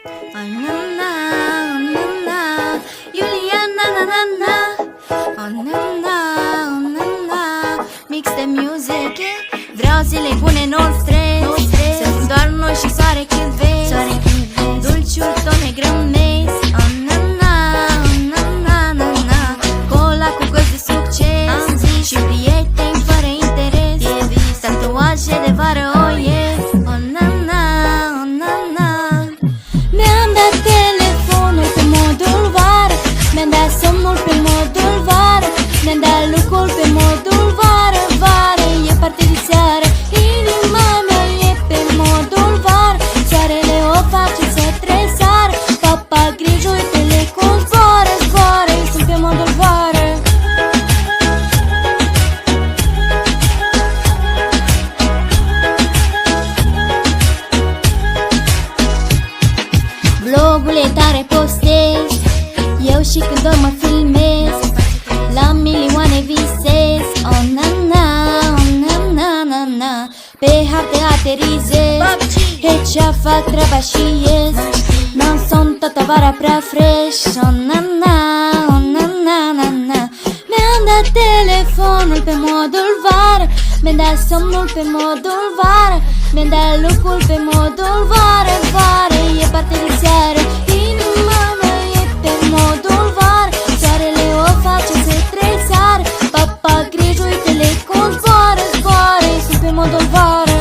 Oh na na, oh na na, Juliana na na na. Oh na na, oh na na, mix de music. Vreau zile bune, no stres, să fim doar noi și soare când vezi, dulciuri tone grămezi. Oh na na, oh na na na na, cola cu găzi de succes și prieteni fără interes, tatuaje de vară, oh yes. Oh na na, oh na na. Mi-am dat telefonul pe modul vară, mi-am dat somnul pe modul vară, mi-am dat lucrul pe modul vară, vară, e parte de seară. Inima mea e pe modul vară, soarele o face să tresară, papa griji, uite-le cum zboară, zboară, sunt pe modul vară. Vlogule tare postez, eu și când dorm mă filmez, la milioane visez. Oh na na, oh na na na na, pe harte aterizez, headshot fac treaba și ies, non-son toată vara prea fresh. Oh na na, oh na na na na, mi-am dat telefonul pe modul vară, mi-am dat somnul pe modul vară, mi-am dat lucrul pe modul vară, vară, e parte de seară. Inima mea e pe modul vară, soarele o face să tresară, papa griji, uite-le cum zboară, zboară, sunt pe modul vară.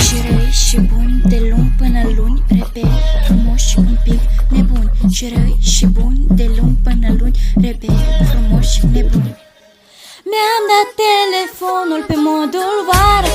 Și răi și buni, de luni până luni, repet, frumoși și un pic nebuni. Și răi și buni, de luni până luni, repet, frumoși și nebuni. Mi-am dat telefonul pe modul vară,